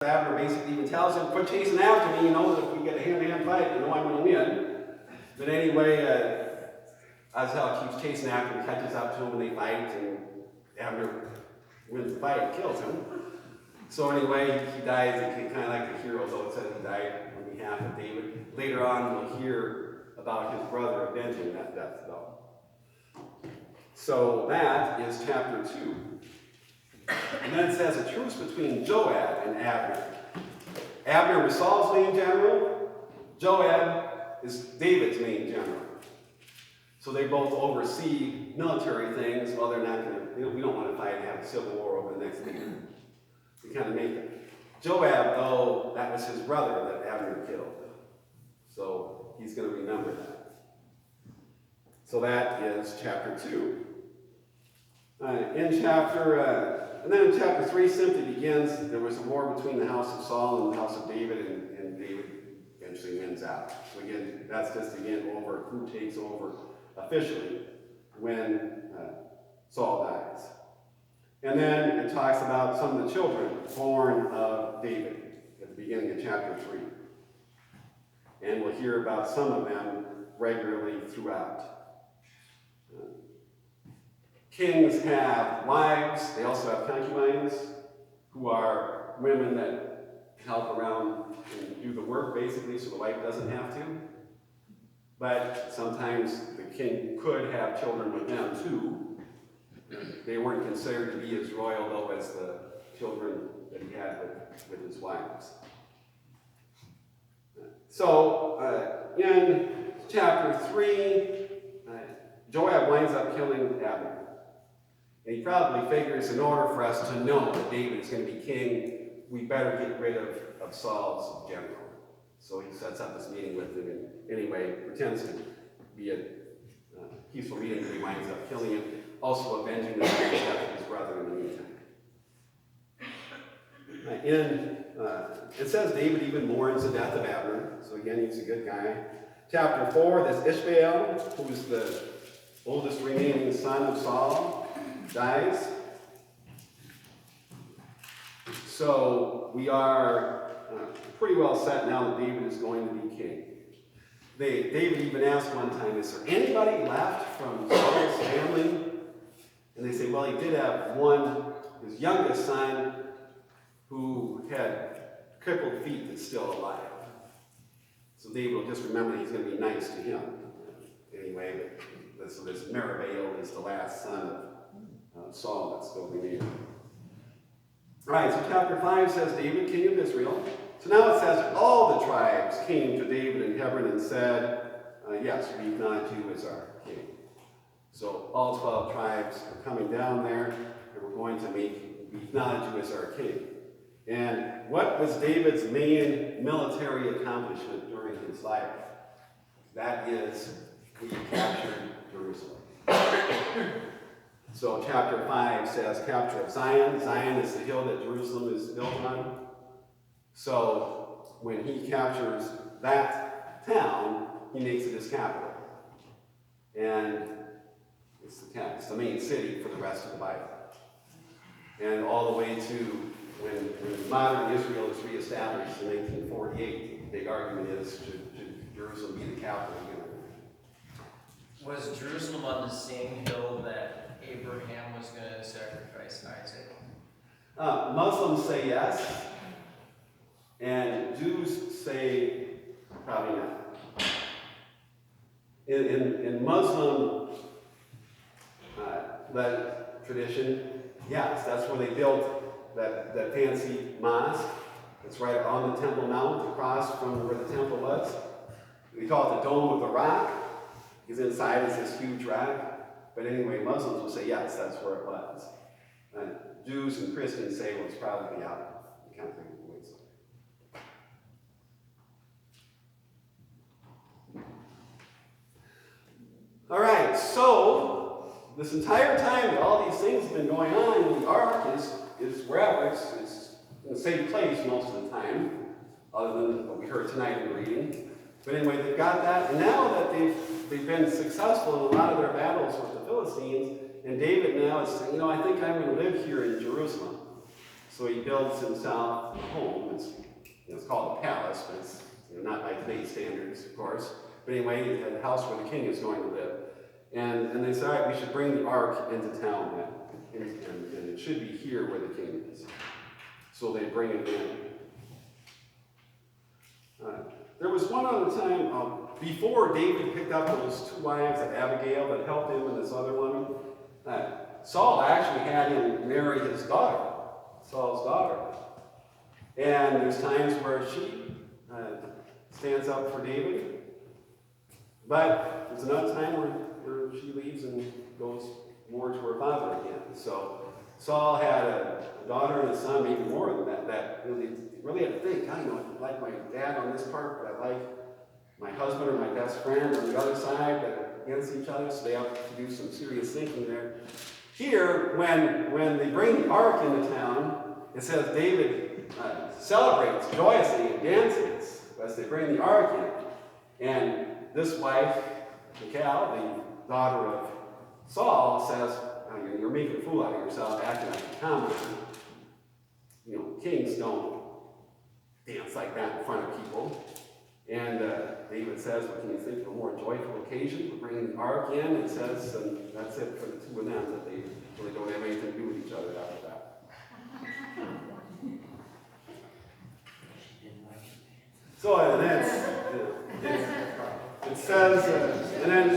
Abner basically even tells him, quit chasing after me, you know, that if we get a hand-to-hand fight, you know I'm going to win. But anyway, Azazel keeps chasing after him, catches up to him, and they fight, and Abner wins the fight and kills him. So anyway, he dies, kind of like the hero, though it says he died on behalf of David. Later on, we'll hear about his brother avenging that death, though. So that is chapter 2. And then it says a truce between Joab and Abner. Abner was Saul's main general. Joab is David's main general. So they both oversee military things. Well, they're not going to, we don't want to fight and have a civil war over the next year. We kind of make it. Joab, though, that was his brother that Abner killed. So he's going to remember that. So that is chapter 2. And then in chapter 3 simply begins, there was a war between the house of Saul and the house of David, and David eventually wins out. So again, that's just over who takes over officially when Saul dies. And then it talks about some of the children born of David at the beginning of chapter 3. And we'll hear about some of them regularly throughout. Kings have wives, they also have concubines, who are women that help around and do the work, basically, so the wife doesn't have to. But sometimes the king could have children with them, too. They weren't considered to be as royal, though, as the children that he had with his wives. So, in chapter 3, Joab winds up killing Abner. And he probably figures in order for us to know that David is going to be king, we better get rid of Saul's general. So he sets up this meeting with him and anyway pretends to be a peaceful meeting, but he winds up killing him, also avenging the death of his brother in the meantime. It says David even mourns the death of Abner, so again, he's a good guy. Chapter 4, there's Ishmael, who is the oldest remaining son of Saul, dies. So we are pretty well set now that David is going to be king. David even asked one time, is there anybody left from Saul's family? And they say, well, he did have one, his youngest son, who had crippled feet that's still alive. So David will just remember he's going to be nice to him. Anyway, so this Meribbaal is the last son of Saul that's still remaining. All right, so chapter 5 says David, king of Israel. So now it says all the tribes came to David in Hebron and said, yes, we acknowledge you as our king. So all 12 tribes are coming down there, and we're going to we acknowledge you as our king. And what was David's main military accomplishment during his life? That is, he captured Jerusalem. So chapter 5 says capture of Zion. Zion is the hill that Jerusalem is built on. So when he captures that town, he makes it his capital. And it's the main city for the rest of the Bible. And all the way to when modern Israel is reestablished in 1948, the big argument is should Jerusalem be the capital again? Was Jerusalem on the same hill that Abraham was going to sacrifice Isaac? Muslims say yes, and Jews say probably not. In Muslim led tradition, yes, that's where they built that fancy mosque. It's right on the Temple Mount, across from where the temple was. We call it the Dome of the Rock, because inside is this huge rock. But anyway, Muslims will say, yes, that's where it was. Jews and Christians say, well, it's probably out. You can't think of the ways like that. All right, so this entire time that all these things have been going on, the ark is wherever. It's in the same place most of the time, other than what we heard tonight in the reading. But anyway, they've got that, and now that they've been successful in a lot of their battles with the Philistines, and David now is saying, I think I'm going to live here in Jerusalem. So he builds himself a home. It's called a palace, but it's not by today's standards, of course. But anyway, he had a house where the king is going to live. And they said, all right, we should bring the ark into town then. And it should be here where the king is. So they bring it in. There was one other time, before David picked up those 2 wives of Abigail that helped him and this other woman, Saul actually had him marry his daughter, Saul's daughter. And there's times where she stands up for David, but there's another time where she leaves and goes more to her father again. So Saul had a daughter and a son, maybe more than that really had to think, I like my dad on this part, but I like my husband or my best friend on the other side, that are against each other, so they have to do some serious thinking there. Here, when they bring the ark into town, it says David celebrates joyously and dances as they bring the ark in. And this wife, Michal, the daughter of Saul, says, you're making a fool out of yourself, acting like a common. Kings don't dance like that in front of people. And David says, well, can you think of a more joyful occasion for bringing the ark in? And says, and that's it for the 2 of them, that they really don't have anything to do with each other after that. So it says, and then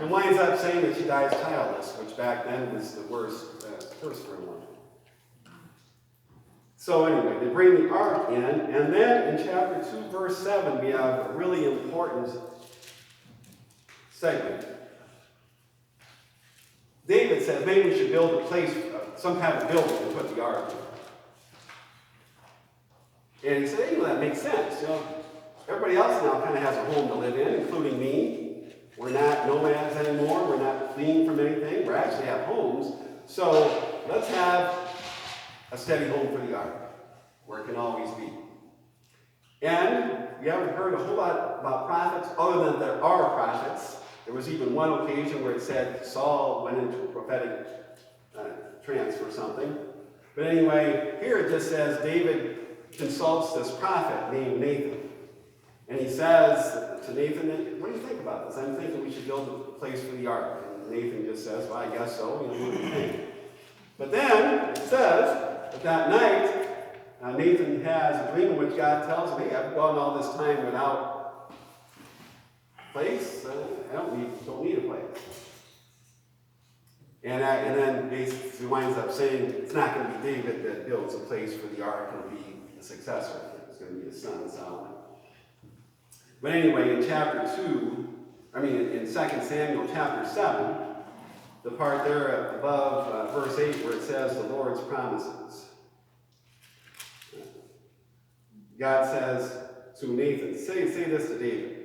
it winds up saying that she dies childless, which back then was the worst curse for a woman. So anyway, they bring the ark in, and then in chapter 2, verse 7, we have a really important segment. David says, maybe we should build a place, some kind of building to put the ark in. And he said, that makes sense. Everybody else now kind of has a home to live in, including me. We're not nomads anymore. We're not fleeing from anything. We actually have homes. So let's have a steady home for the ark, where it can always be. And we haven't heard a whole lot about prophets, other than there are prophets. There was even one occasion where it said Saul went into a prophetic trance or something. But anyway, here it just says David consults this prophet named Nathan. And he says to Nathan, what do you think about this? I'm thinking we should build a place for the ark. And Nathan just says, well, I guess so. What do you think? But then it says that night, Nathan has a dream in which God tells him, hey, I've gone all this time without a place. I don't need a place. And then basically winds up saying it's not going to be David that builds a place for the ark. It'll be the successor. It's going to be his son, Solomon. But anyway, in chapter 2, in 2 Samuel chapter 7, the part there above verse 8 where it says the Lord's promises. God says to Nathan, say this to David.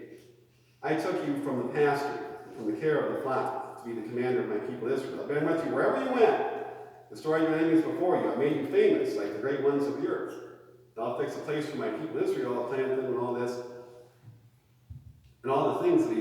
I took you from the pasture, from the care of the flock, to be the commander of my people Israel. I've been with you wherever you went. Destroyed your enemies before you. I made you famous like the great ones of the earth. I'll fix a place for my people Israel. I'll plant them and all this. And all the things that he